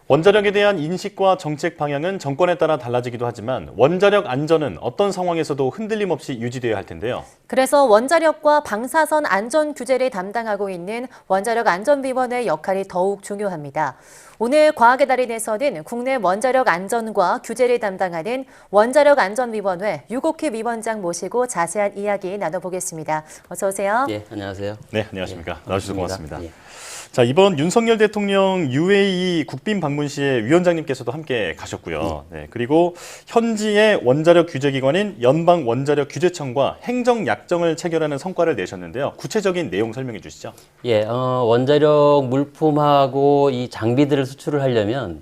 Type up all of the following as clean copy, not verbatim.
원자력에 대한 인식과 정책 방향은 정권에 따라 달라지기도 하지만 원자력 안전은 어떤 상황에서도 흔들림 없이 유지되어야 할 텐데요. 그래서 원자력과 방사선 안전 규제를 담당하고 있는 원자력 안전위원회의 역할이 더욱 중요합니다. 오늘 과학의 달인에서는 국내 원자력 안전과 규제를 담당하는 원자력 안전위원회 유곡희 위원장 모시고 자세한 이야기 나눠보겠습니다. 어서 오세요. 예, 안녕하세요. 네, 안녕하십니까. 나와주셔서 고맙습니다. 예. 자, 이번 윤석열 대통령 UAE 국빈 방문 시에 위원장님께서도 함께 가셨고요. 네, 그리고 현지의 원자력 규제기관인 연방원자력규제청과 행정약정을 체결하는 성과를 내셨는데요. 구체적인 내용 설명해 주시죠. 예, 원자력 물품하고 이 장비들을 수출을 하려면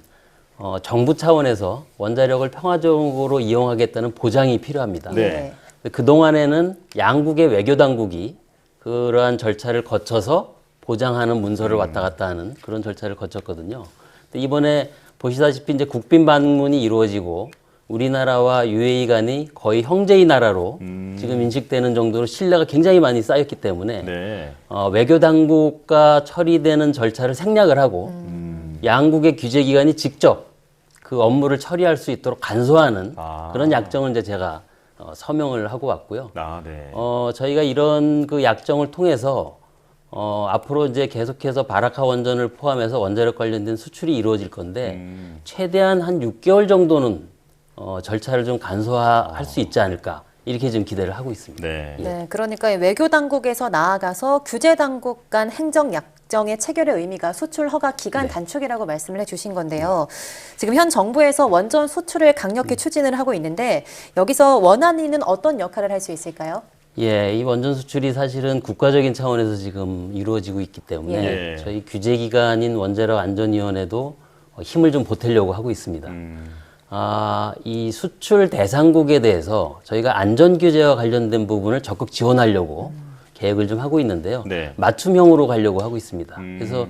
정부 차원에서 원자력을 평화적으로 이용하겠다는 보장이 필요합니다. 네. 그동안에는 양국의 외교 당국이 그러한 절차를 거쳐서 보장하는 문서를 왔다 갔다 하는 그런 절차를 거쳤거든요. 근데 이번에 보시다시피 이제 국빈 방문이 이루어지고 우리나라와 UAE 간이 거의 형제의 나라로 지금 인식되는 정도로 신뢰가 굉장히 많이 쌓였기 때문에 네. 외교 당국과 처리되는 절차를 생략을 하고 양국의 규제기관이 직접 그 업무를 처리할 수 있도록 간소화하는 그런 약정을 이제 제가 서명을 하고 왔고요. 네. 저희가 이런 그 약정을 통해서 앞으로 이제 계속해서 바라카 원전을 포함해서 원자력 관련된 수출이 이루어질 건데 최대한 한 6개월 정도는 절차를 좀 간소화할 수 있지 않을까 이렇게 좀 기대를 하고 있습니다. 네. 네, 그러니까 외교 당국에서 나아가서 규제 당국 간 행정 약정의 체결의 의미가 수출 허가 기간 단축이라고 말씀을 해주신 건데요. 지금 현 정부에서 원전 수출을 강력히 추진을 하고 있는데 여기서 원안위는 어떤 역할을 할 수 있을까요? 예, 이 원전 수출이 사실은 국가적인 차원에서 지금 이루어지고 있기 때문에 예. 저희 규제기관인 원자력 안전위원회도 힘을 좀 보태려고 하고 있습니다. 이 수출 대상국에 대해서 저희가 안전규제와 관련된 부분을 적극 지원하려고 계획을 좀 하고 있는데요. 네. 맞춤형으로 가려고 하고 있습니다. 그래서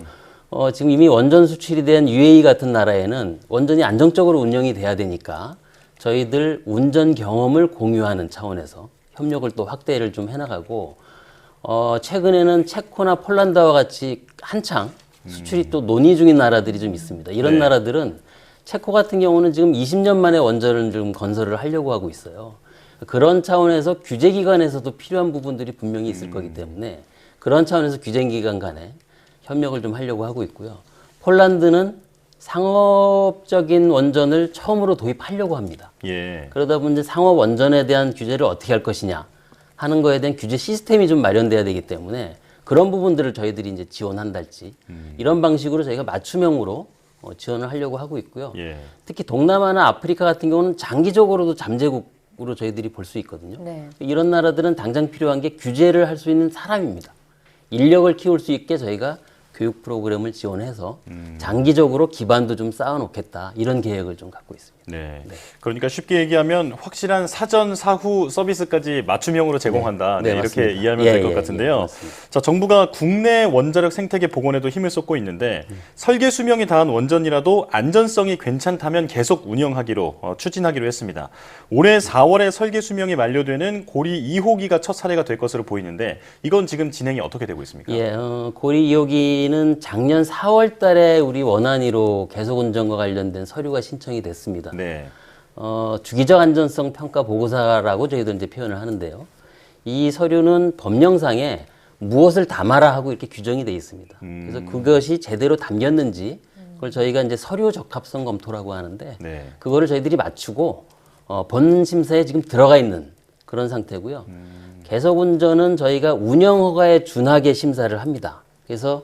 지금 이미 원전 수출이 된 UAE 같은 나라에는 원전이 안정적으로 운영이 돼야 되니까 저희들 운전 경험을 공유하는 차원에서 협력을 또 확대를 좀 해나가고 최근에는 체코나 폴란드와 같이 한창 수출이 또 논의 중인 나라들이 좀 있습니다. 이런 네. 나라들은 체코 같은 경우는 지금 20년 만에 원전을 좀 건설을 하려고 하고 있어요. 그런 차원에서 규제기관에서도 필요한 부분들이 분명히 있을 거기 때문에 그런 차원에서 규제기관 간에 협력을 좀 하려고 하고 있고요. 폴란드는 상업적인 원전을 처음으로 도입하려고 합니다. 예. 그러다 보니 이제 상업 원전에 대한 규제를 어떻게 할 것이냐 하는 거에 대한 규제 시스템이 좀 마련돼야 되기 때문에 그런 부분들을 저희들이 이제 지원한달지 이런 방식으로 저희가 맞춤형으로 지원을 하려고 하고 있고요. 예. 특히 동남아나 아프리카 같은 경우는 장기적으로도 잠재국으로 저희들이 볼 수 있거든요. 네. 이런 나라들은 당장 필요한 게 규제를 할 수 있는 사람입니다. 인력을 키울 수 있게 저희가 교육 프로그램을 지원해서 장기적으로 기반도 좀 쌓아놓겠다 이런 계획을 좀 갖고 있습니다. 네. 그러니까 쉽게 얘기하면 확실한 사전 사후 서비스까지 맞춤형으로 제공한다. 네, 네, 이렇게 맞습니다. 이해하면 예, 될 것 예, 같은데요. 맞습니다. 자, 정부가 국내 원자력 생태계 복원에도 힘을 쏟고 있는데 설계 수명이 다한 원전이라도 안전성이 괜찮다면 계속 운영하기로 추진하기로 했습니다. 올해 4월에 설계 수명이 만료되는 고리 2호기가 첫 사례가 될 것으로 보이는데 이건 지금 진행이 어떻게 되고 있습니까? 예, 고리 2호기는 작년 4월 달에 우리 원안위로 계속 운전과 관련된 서류가 신청이 됐습니다. 네. 주기적 안전성 평가 보고서라고 저희들 이제 표현을 하는데요. 이 서류는 법령상에 무엇을 담아라 하고 이렇게 규정이 되어 있습니다. 그래서 그것이 제대로 담겼는지 그걸 저희가 이제 서류 적합성 검토라고 하는데 네. 그거를 저희들이 맞추고 본 심사에 지금 들어가 있는 그런 상태고요. 계속 운전은 저희가 운영 허가에 준하게 심사를 합니다. 그래서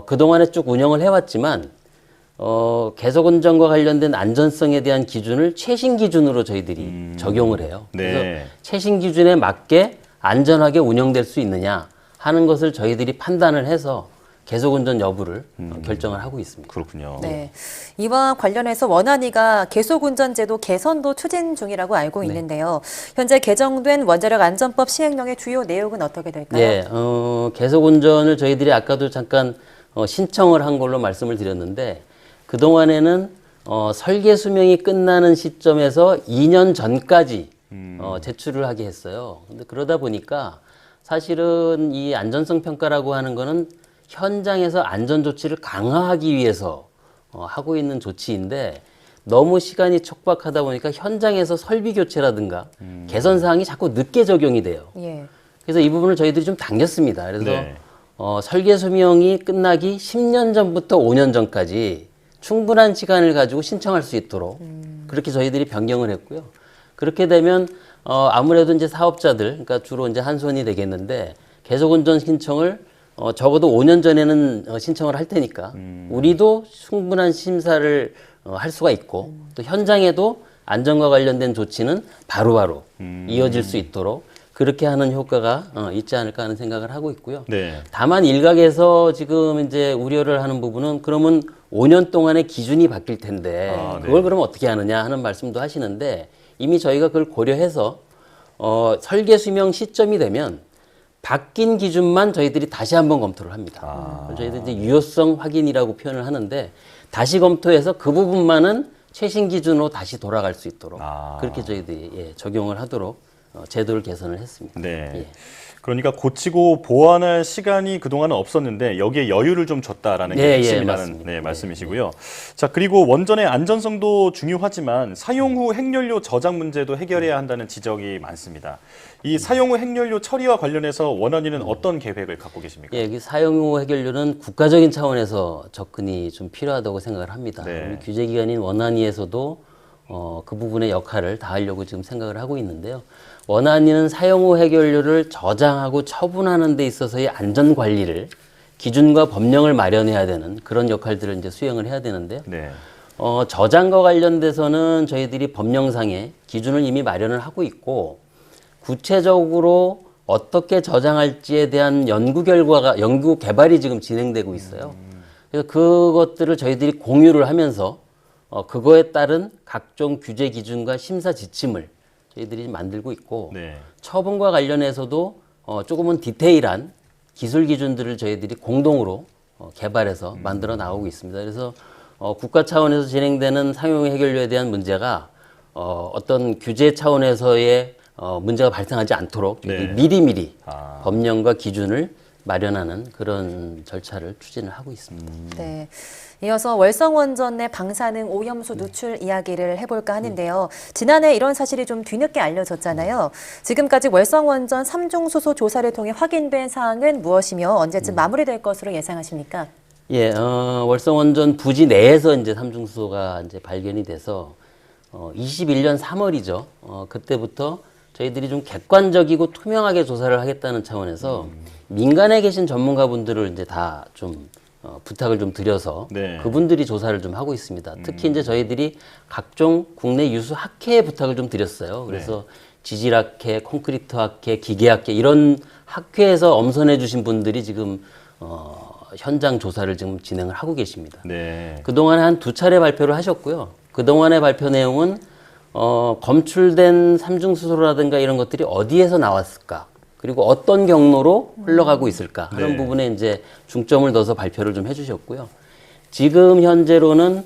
그동안에 쭉 운영을 해왔지만 계속 운전과 관련된 안전성에 대한 기준을 최신 기준으로 저희들이 적용을 해요. 네. 그래서 최신 기준에 맞게 안전하게 운영될 수 있느냐 하는 것을 저희들이 판단을 해서 계속 운전 여부를 결정을 하고 있습니다. 그렇군요. 네. 이와 관련해서 원안위가 계속운전제도 개선도 추진 중이라고 알고 있는데요. 현재 개정된 원자력 안전법 시행령의 주요 내용은 어떻게 될까요? 네, 계속 운전을 저희들이 아까도 잠깐 신청을 한 걸로 말씀을 드렸는데 그동안에는 설계 수명이 끝나는 시점에서 2년 전까지 제출을 하게 했어요. 근데 그러다 보니까 사실은 이 안전성 평가라고 하는 거는 현장에서 안전 조치를 강화하기 위해서 하고 있는 조치인데 너무 시간이 촉박하다 보니까 현장에서 설비 교체라든가 개선 사항이 자꾸 늦게 적용이 돼요. 예. 그래서 이 부분을 저희들이 좀 당겼습니다. 그래서 네. 설계 수명이 끝나기 10년 전부터 5년 전까지 충분한 시간을 가지고 신청할 수 있도록 그렇게 저희들이 변경을 했고요. 그렇게 되면 아무래도 이제 사업자들, 그러니까 주로 이제 한 손이 되겠는데 계속 운전 신청을 적어도 5년 전에는 신청을 할 테니까 우리도 충분한 심사를 할 수가 있고 또 현장에도 안전과 관련된 조치는 바로바로 이어질 수 있도록 그렇게 하는 효과가 있지 않을까 하는 생각을 하고 있고요. 네. 다만 일각에서 지금 이제 우려를 하는 부분은 그러면 5년 동안의 기준이 바뀔 텐데 아, 네. 그걸 그럼 어떻게 하느냐 하는 말씀도 하시는데 이미 저희가 그걸 고려해서 설계 수명 시점이 되면 바뀐 기준만 저희들이 다시 한번 검토를 합니다. 저희들이 이제 유효성 확인이라고 표현을 하는데 다시 검토해서 그 부분만은 최신 기준으로 다시 돌아갈 수 있도록 그렇게 저희들이 적용을 하도록 제도를 개선을 했습니다. 네. 예. 그러니까 고치고 보완할 시간이 그동안은 없었는데 여기에 여유를 좀 줬다라는 게 네, 핵심이라는 맞습니다. 말씀이시고요. 자, 그리고 원전의 안전성도 중요하지만 사용 후 핵연료 저장 문제도 해결해야 한다는 지적이 많습니다. 이 사용 후 핵연료 처리와 관련해서 원안위는 어떤 계획을 갖고 계십니까? 예, 이 사용 후 해결료는 국가적인 차원에서 접근이 좀 필요하다고 생각을 합니다. 네. 우리 규제기관인 원안위에서도 그 부분의 역할을 다하려고 지금 생각을 하고 있는데요. 원안위는 사용 후 해결료를 저장하고 처분하는 데 있어서의 안전 관리를 기준과 법령을 마련해야 되는 그런 역할들을 이제 수행을 해야 되는데요. 네. 저장과 관련돼서는 저희들이 법령상에 기준을 이미 마련을 하고 있고 구체적으로 어떻게 저장할지에 대한 연구 개발이 지금 진행되고 있어요. 그래서 그것들을 저희들이 공유를 하면서 그거에 따른 각종 규제 기준과 심사 지침을 저희들이 만들고 있고 네. 처분과 관련해서도 조금은 디테일한 기술 기준들을 저희들이 공동으로 개발해서 만들어 나오고 있습니다. 그래서 국가 차원에서 진행되는 사용 해결료에 대한 문제가 어떤 규제 차원에서의 문제가 발생하지 않도록 네. 미리미리 법령과 기준을 마련하는 그런 절차를 추진을 하고 있습니다. 네. 이어서 월성원전 내 방사능 오염수 누출 이야기를 해볼까 하는데요. 지난해 이런 사실이 좀 뒤늦게 알려졌잖아요. 지금까지 월성원전 3중 수소 조사를 통해 확인된 사항은 무엇이며 언제쯤 마무리될 것으로 예상하십니까? 예, 월성원전 부지 내에서 이제 삼중수소가 이제 발견이 돼서 21년 3월이죠. 그때부터 저희들이 좀 객관적이고 투명하게 조사를 하겠다는 차원에서 민간에 계신 전문가분들을 이제 다 좀 부탁을 좀 드려서 네. 그분들이 조사를 좀 하고 있습니다. 특히 이제 저희들이 각종 국내 유수 학회에 부탁을 좀 드렸어요. 그래서 지질학회, 콘크리트학회, 기계학회 이런 학회에서 엄선해 주신 분들이 지금 현장 조사를 지금 진행을 하고 계십니다. 네. 그동안에 한 2차례 발표를 하셨고요. 그동안의 발표 내용은 검출된 삼중수소라든가 이런 것들이 어디에서 나왔을까? 그리고 어떤 경로로 흘러가고 있을까? 하는 네. 부분에 이제 중점을 둬서 발표를 좀 해주셨고요. 지금 현재로는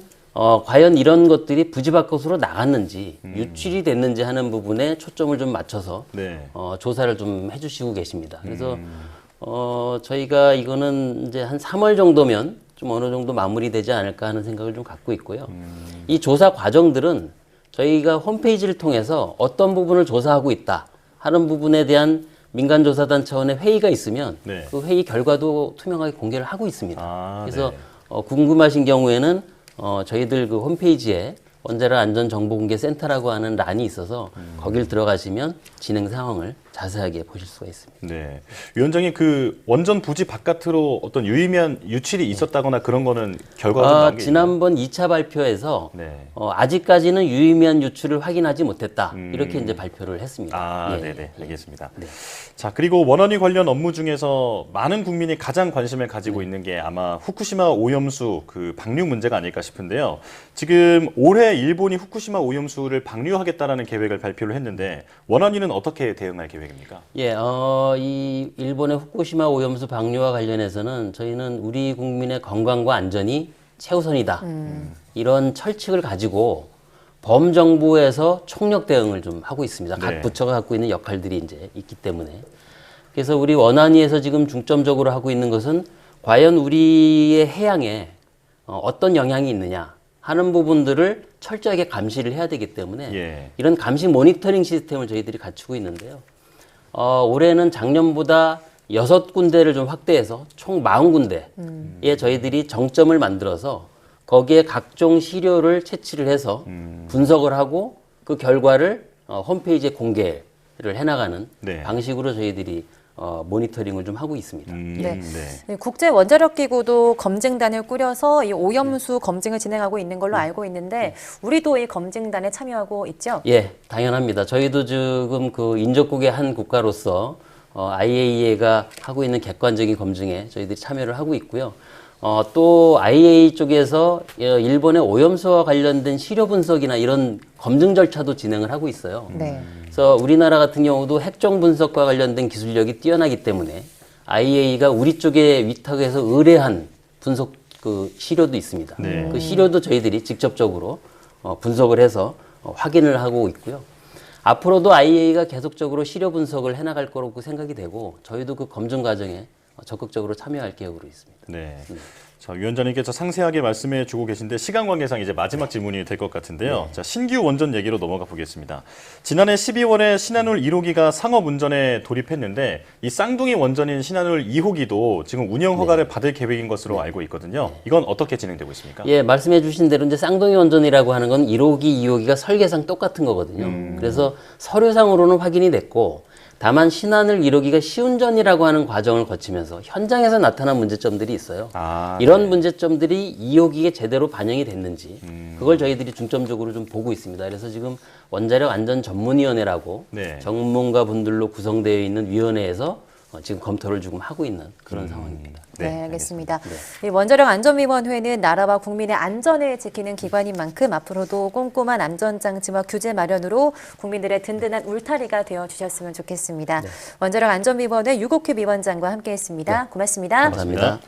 과연 이런 것들이 부지 밖으로 나갔는지 유출이 됐는지 하는 부분에 초점을 좀 맞춰서 네. 조사를 좀 해주시고 계십니다. 그래서 저희가 이거는 이제 한 3월 정도면 좀 어느 정도 마무리되지 않을까 하는 생각을 좀 갖고 있고요. 이 조사 과정들은 저희가 홈페이지를 통해서 어떤 부분을 조사하고 있다 하는 부분에 대한 민간조사단 차원의 회의가 있으면 네. 그 회의 결과도 투명하게 공개를 하고 있습니다. 그래서 네. 궁금하신 경우에는 저희들 그 홈페이지에 원자력 안전정보공개센터라고 하는 란이 있어서 거길 들어가시면 진행 상황을 자세하게 보실 수가 있습니다. 네. 위원장님 그 원전 부지 바깥으로 어떤 유의미한 유출이 있었다거나 그런 거는 결과가 좀 나온 게 지난번 2차 발표에서 네. 아직까지는 유의미한 유출을 확인하지 못했다. 이렇게 이제 발표를 했습니다. 예, 네네. 알겠습니다. 네. 자, 그리고 원안위 관련 업무 중에서 많은 국민이 가장 관심을 가지고 있는 게 아마 후쿠시마 오염수 그 방류 문제가 아닐까 싶은데요. 지금 올해 일본이 후쿠시마 오염수를 방류하겠다라는 계획을 발표를 했는데 원안위는 어떻게 대응할 계획입니까? 예, 이 일본의 후쿠시마 오염수 방류와 관련해서는 저희는 우리 국민의 건강과 안전이 최우선이다. 이런 철칙을 가지고 범정부에서 총력 대응을 좀 하고 있습니다. 각 네. 부처가 갖고 있는 역할들이 이제 있기 때문에. 그래서 우리 원안위에서 지금 중점적으로 하고 있는 것은 과연 우리의 해양에 어떤 영향이 있느냐 하는 부분들을 철저하게 감시를 해야 되기 때문에 예. 이런 감시 모니터링 시스템을 저희들이 갖추고 있는데요. 올해는 작년보다 6군데를 좀 확대해서 총 40군데에 저희들이 정점을 만들어서 거기에 각종 시료를 채취를 해서 분석을 하고 그 결과를 홈페이지에 공개를 해나가는 네. 방식으로 저희들이 모니터링을 좀 하고 있습니다. 네. 국제 원자력 기구도 검증단을 꾸려서 이 오염수 검증을 진행하고 있는 걸로 알고 있는데 우리도 이 검증단에 참여하고 있죠? 예, 당연합니다. 저희도 지금 그 인접국의 한 국가로서 IAEA가 하고 있는 객관적인 검증에 저희들이 참여를 하고 있고요. 또 IAEA 쪽에서 일본의 오염수와 관련된 시료 분석이나 이런 검증 절차도 진행을 하고 있어요. 네. 그래서 우리나라 같은 경우도 핵종 분석과 관련된 기술력이 뛰어나기 때문에 IAEA가 우리 쪽에 위탁해서 의뢰한 분석 그 시료도 있습니다. 네. 그 시료도 저희들이 직접적으로 분석을 해서 확인을 하고 있고요. 앞으로도 IAEA가 계속적으로 시료 분석을 해나갈 거라고 생각이 되고 저희도 그 검증 과정에 적극적으로 참여할 계획으로 있습니다. 네. 자, 위원장님께서 상세하게 말씀해 주고 계신데 시간 관계상 이제 마지막 질문이 될 것 같은데요. 자, 신규 원전 얘기로 넘어가 보겠습니다. 지난해 12월에 신한울 1호기가 상업 운전에 돌입했는데 이 쌍둥이 원전인 신한울 2호기도 지금 운영 허가를 받을 계획인 것으로 알고 있거든요. 이건 어떻게 진행되고 있습니까? 예, 말씀해 주신 대로 이제 쌍둥이 원전이라고 하는 건 1호기, 2호기가 설계상 똑같은 거거든요. 그래서 서류상으로는 확인이 됐고 다만 신한울 1호기가 시운전이라고 하는 과정을 거치면서 현장에서 나타난 문제점들이 있어요. 이런 네. 문제점들이 2호기에 제대로 반영이 됐는지 그걸 저희들이 중점적으로 좀 보고 있습니다. 그래서 지금 원자력 안전 전문위원회라고 네. 전문가 분들로 구성되어 있는 위원회에서 지금 검토를 조금 하고 있는 그런 상황입니다. 네, 알겠습니다. 이 원자력 안전위원회는 나라와 국민의 안전을 지키는 기관인 만큼 앞으로도 꼼꼼한 안전장치와 규제 마련으로 국민들의 든든한 울타리가 되어주셨으면 좋겠습니다. 원자력 안전위원회 유국휘 위원장과 함께했습니다. 고맙습니다. 감사합니다.